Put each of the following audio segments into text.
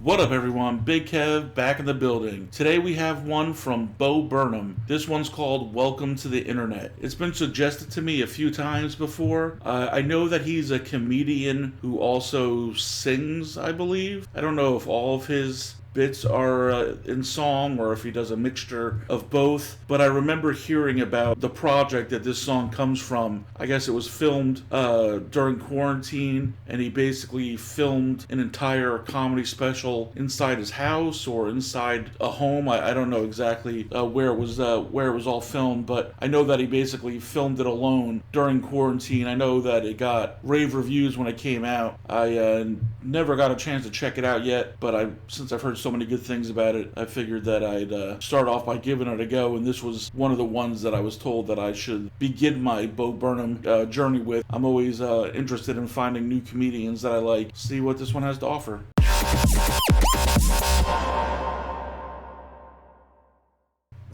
What up, everyone? Big Kev back in the building. Today we have one from Bo Burnham. This one's called Welcome to the Internet. It's been suggested to me a few times before. I know that he's a comedian who also sings, I believe. I don't know if all of his bits are in song or if he does a mixture of both, but I remember hearing about the project that this song comes from. I guess it was filmed during quarantine, and he basically filmed an entire comedy special inside his house or inside a home. I don't know exactly where it was all filmed, but I know that he basically filmed it alone during quarantine. I know that it got rave reviews when it came out. I never got a chance to check it out yet, but since I've heard so many good things about it, I figured that I'd start off by giving it a go, and this was one of the ones that I was told that I should begin my Bo Burnham journey with. I'm always interested in finding new comedians that I like, see what this one has to offer.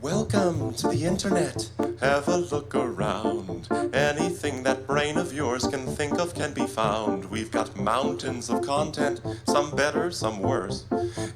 Welcome to the internet. Have a look around. Anything that brain of yours can think of can be found. We've got mountains of content, some better, some worse.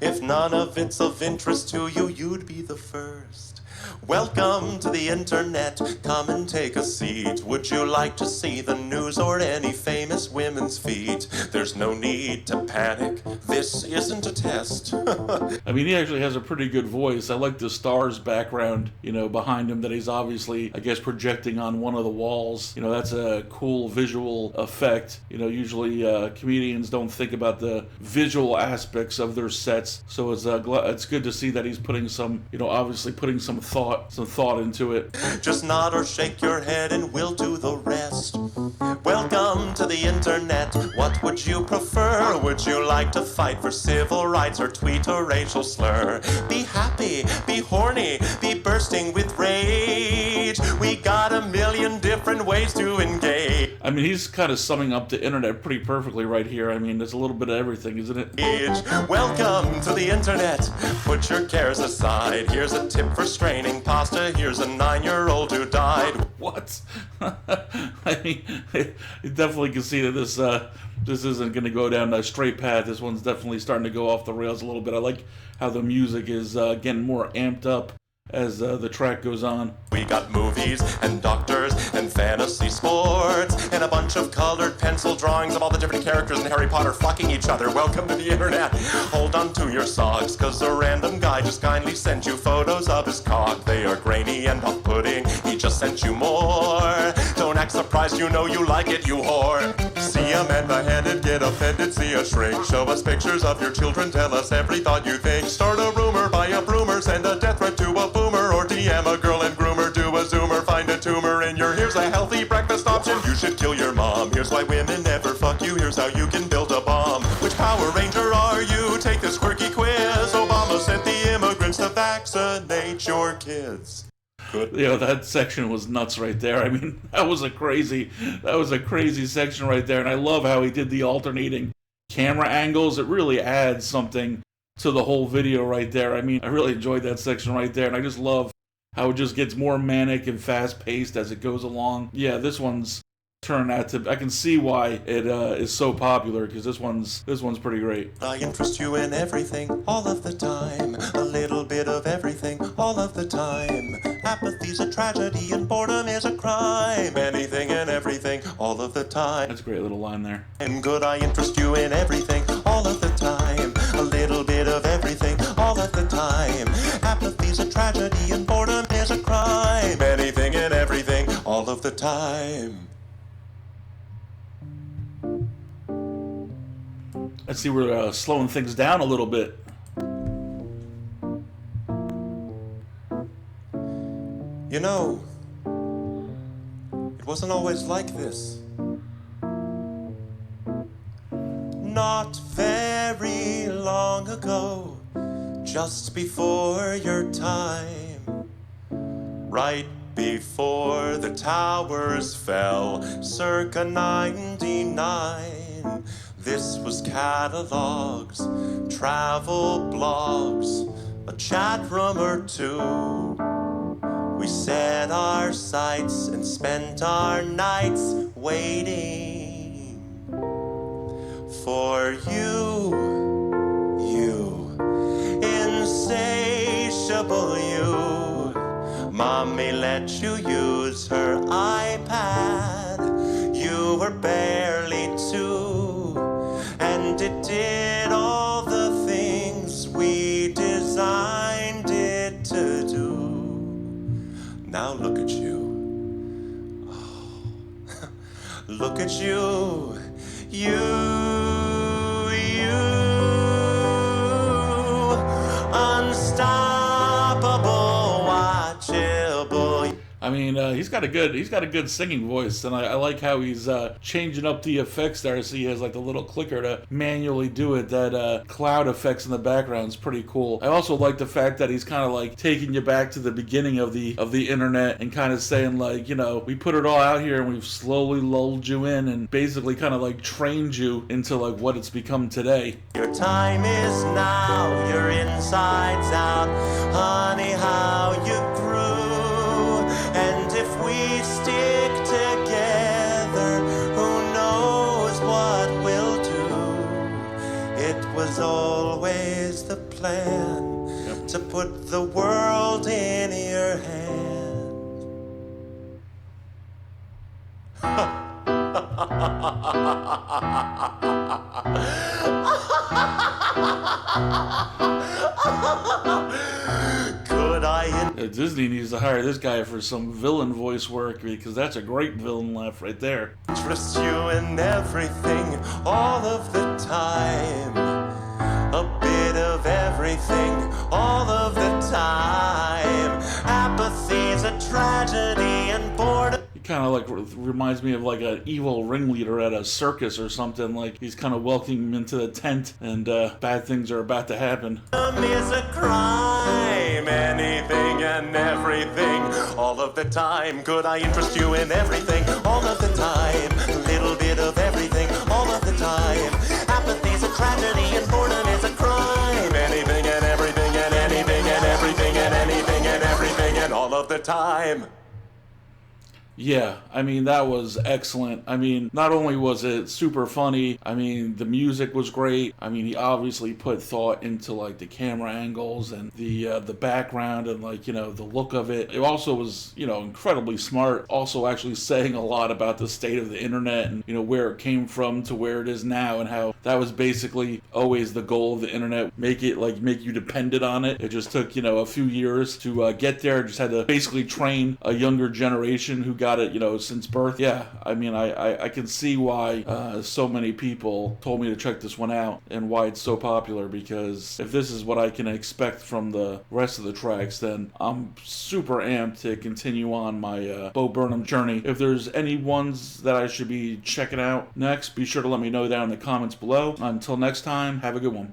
If none of it's of interest to you, you'd be the first. Welcome to the internet. Come and take a seat. Would you like to see the news or any famous women's feet? There's no need to panic. This isn't a test. I mean, he actually has a pretty good voice. I like the stars background, behind him that he's obviously, I guess, projecting on one of the walls. That's a cool visual effect. Usually comedians don't think about the visual aspects of their sets, so it's good to see that he's putting some, obviously putting some thought into it. Just nod or shake your head and we'll do the rest. Welcome to the internet. What would you prefer? Would you like to fight for civil rights or tweet a racial slur? Be happy, be horny, be bursting with rage. We got a million different ways to engage. I mean, he's kind of summing up the internet pretty perfectly right here. I mean, there's a little bit of everything, isn't it? Welcome to the internet. Put your cares aside. Here's a tip for straining pasta. Here's a 9-year-old who died. What? I mean, you definitely can see that this isn't going to go down a straight path. This one's definitely starting to go off the rails a little bit. I like how the music is getting more amped up as the track goes on. We got movies and doctors and fantasy sports and a bunch of colored pencil drawings of all the different characters in Harry Potter fucking each other. Welcome to the internet. Hold on to your socks, cause a random guy just kindly sent you photos of his cock. They are grainy and off-putting. He just sent you more. Don't act surprised, you know you like it, you whore. See a man beheaded, get offended, see a shrink. Show us pictures of your children, tell us every thought you think. Start a rumor, buy a broomer, send a death threat to a boomer, or DM a girl and groomer, do a zoomer, find a tumor in your. Here's a healthy breakfast option. You should kill your mom. Here's why women never fuck you. Here's how you can build a bomb. Which Power Ranger are you? Take this quirky quiz. Obama sent the immigrants to vaccinate your kids. Good. That section was nuts right there. I mean, that was a crazy section right there, and I love how he did the alternating camera angles. It really adds something to the whole video right there. I mean, I really enjoyed that section right there, and I just love how it just gets more manic and fast-paced as it goes along. Yeah, this one's turned out to... I can see why it is so popular, because this one's pretty great. I interest you in everything, all of the time. A little bit of everything, all of the time. Apathy's a tragedy and boredom is a crime. Anything and everything, all of the time. That's a great little line there. And good, I interest you in everything, all of the time. A little bit of everything, all of the time. Apathy's a tragedy and boredom is a crime. Anything and everything, all of the time. Let's see, we're slowing things down a little bit. You know, it wasn't always like this. Not very long ago, just before your time, right before the towers fell, circa 99. This was catalogs, travel blogs, a chat room or two. We set our sights and spent our nights waiting for you. W. Mommy let you use her iPad. You were barely 2, and it did all the things we designed it to do. Now look at you. Oh, look at you. You, unstoppable, watchable. I mean, he's got a good singing voice, and I like how he's changing up the effects there. So he has like the little clicker to manually do it. That cloud effects in the background is pretty cool. I also like the fact that he's kind of like taking you back to the beginning of the internet and kind of saying like, you know, we put it all out here and we've slowly lulled you in and basically kind of like trained you into like what it's become today. Your time is now, your insides out, honey, how you grew. And if we stick together, who knows what we'll do? It was always the plan to put the world in your hand. Could I Disney needs to hire this guy for some villain voice work, because that's a great villain laugh right there. interest you in everything all of the time? A bit of everything all of the time. Apathy's a tragedy and boredom. Kind of like reminds me of like an evil ringleader at a circus or something. Like he's kind of welcoming him into the tent, and bad things are about to happen. Is a crime, anything and everything, all of the time. Could I interest you in everything, all of the time? A little bit of everything, all of the time. Apathy's a tragedy and boredom is a crime. Anything and everything and anything and everything and anything and everything and all of the time. Yeah, I mean, that was excellent. I mean, not only was it super funny, I mean, the music was great. I mean, he obviously put thought into, like, the camera angles and the background and, like, you know, the look of it. It also was, you know, incredibly smart. Also actually saying a lot about the state of the internet and, you know, where it came from to where it is now and how that was basically always the goal of the internet. Make you dependent on it. It just took, you know, a few years to get there. Just had to basically train a younger generation who got it, you know, since birth. Yeah, I mean, I can see why so many people told me to check this one out and why it's so popular, because if this is what I can expect from the rest of the tracks, then I'm super amped to continue on my Bo Burnham journey. If there's any ones that I should be checking out next, be sure to let me know down in the comments below. Until next time, have a good one.